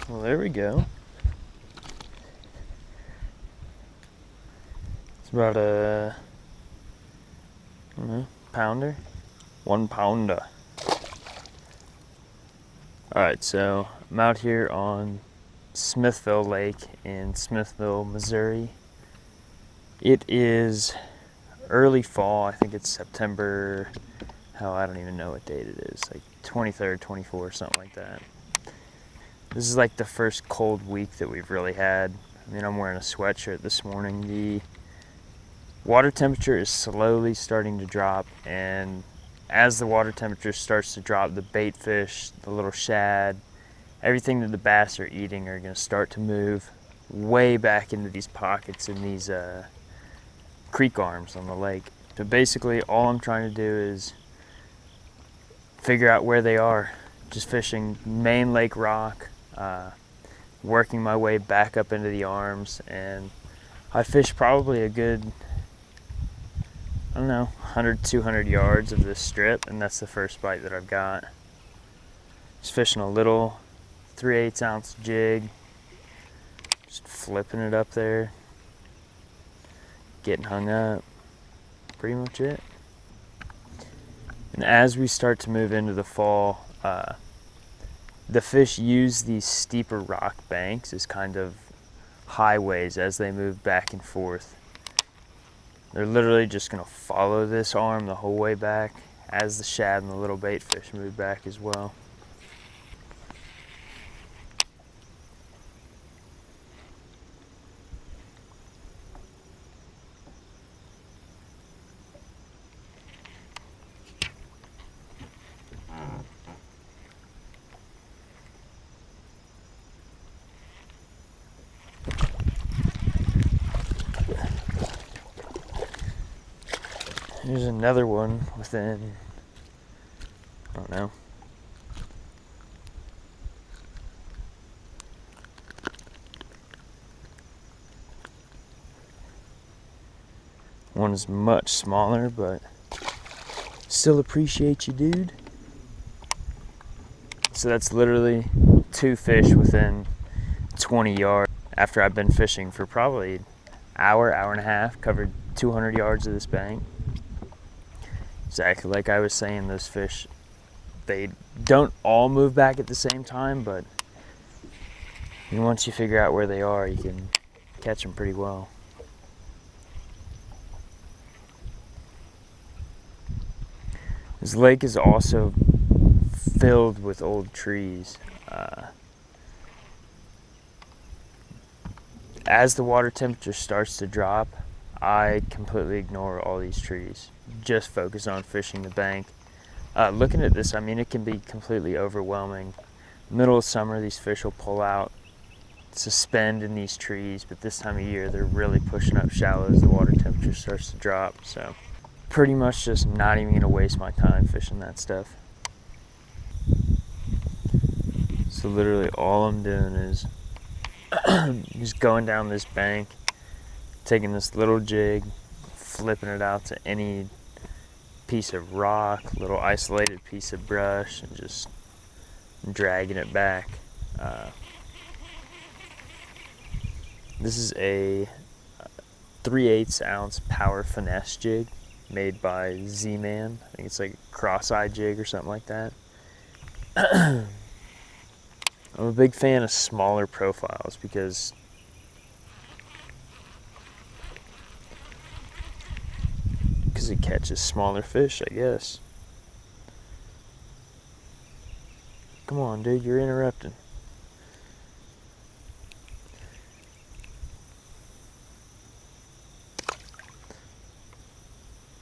Well, there we go. It's about a, I don't know, pounder? 1 pounder. Alright, so I'm out here on Smithville Lake in Smithville, Missouri. It is early fall. I think it's September, I don't even know what date it is, like 23rd, 24th, something like that. This is like the first cold week that we've really had. I mean, I'm wearing a sweatshirt this morning. The water temperature is slowly starting to drop, and as the water temperature starts to drop, the baitfish, the little shad, everything that the bass are eating are going to start to move way back into these pockets in these creek arms on the lake. So basically all I'm trying to do is figure out where they are. Just fishing main lake rock, working my way back up into the arms, and I fished probably a good, I don't know, 100, 200 yards of this strip, and that's the first bite that I've got. Just fishing a little 3/8 ounce jig, just flipping it up there, getting hung up, pretty much it. And as we start to move into the fall, the fish use these steeper rock banks as kind of highways as they move back and forth. They're literally just going to follow this arm the whole way back as the shad and the little bait fish move back as well. Here's another one within, I don't know, one is much smaller, but still appreciate you, dude. So that's literally 2 fish within 20 yards after I've been fishing for probably an hour, hour and a half, covered 200 yards of this bank. Exactly like I was saying, those fish, they don't all move back at the same time, but once you figure out where they are, you can catch them pretty well. This lake is also filled with old trees. As the water temperature starts to drop, I completely ignore all these trees. Just focus on fishing the bank. Looking at this, I mean, it can be completely overwhelming. Middle of summer, these fish will pull out, suspend in these trees, but this time of year, they're really pushing up shallow as the water temperature starts to drop. So pretty much just not even gonna waste my time fishing that stuff. So literally all I'm doing is just going down this bank, taking this little jig, flipping it out to any piece of rock, little isolated piece of brush, and just dragging it back. This is a 3/8 ounce power finesse jig made by Z-Man. I think it's like a cross-eye jig or something like that. I'm a big fan of smaller profiles because it catches smaller fish, I guess. Come on, dude, you're interrupting.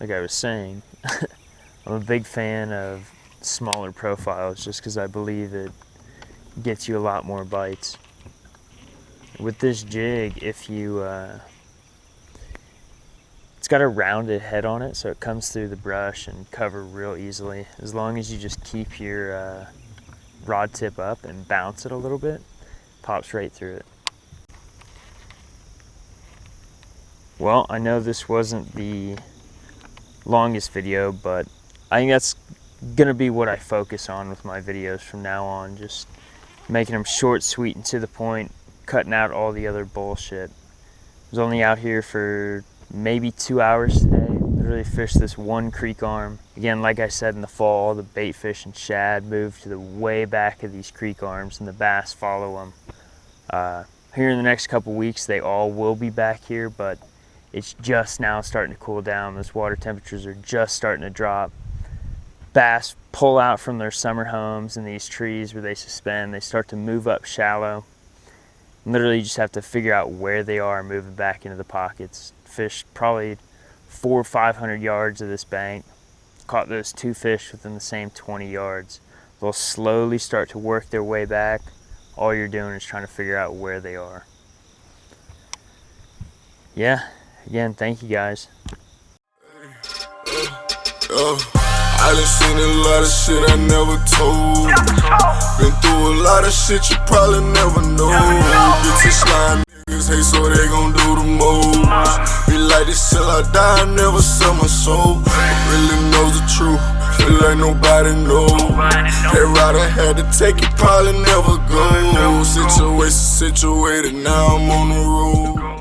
Like I was saying, I'm a big fan of smaller profiles just because I believe it gets you a lot more bites. With this jig, if you it's got a rounded head on it, so it comes through the brush and cover real easily. As long as you just keep your rod tip up and bounce it a little bit, pops right through it. Well, I know this wasn't the longest video, but I think that's gonna be what I focus on with my videos from now on. Just making them short, sweet, and to the point, cutting out all the other bullshit. I was only out here for maybe 2 hours today. Literally fished this one creek arm. Again, like I said, in the fall, the baitfish and shad move to the way back of these creek arms and the bass follow them. Here in the next couple weeks, they all will be back here, but it's just now starting to cool down. Those water temperatures are just starting to drop. Bass pull out from their summer homes in these trees where they suspend. They start to move up shallow. Literally, you just have to figure out where they are and move it back into the pockets. Fished probably 400 or 500 yards of this bank. Caught those 2 fish within the same 20 yards. They'll slowly start to work their way back. All you're doing is trying to figure out where they are. Yeah, again, thank you guys. I done seen a lot of shit I never told. Been through a lot of shit you probably never know. Bitches slime niggas hate so they gon' do the most. Be like this till I die, I never sell my soul. Really knows the truth, feel like nobody knows. That ride I had to take it, probably never go. Situated, now I'm on the road.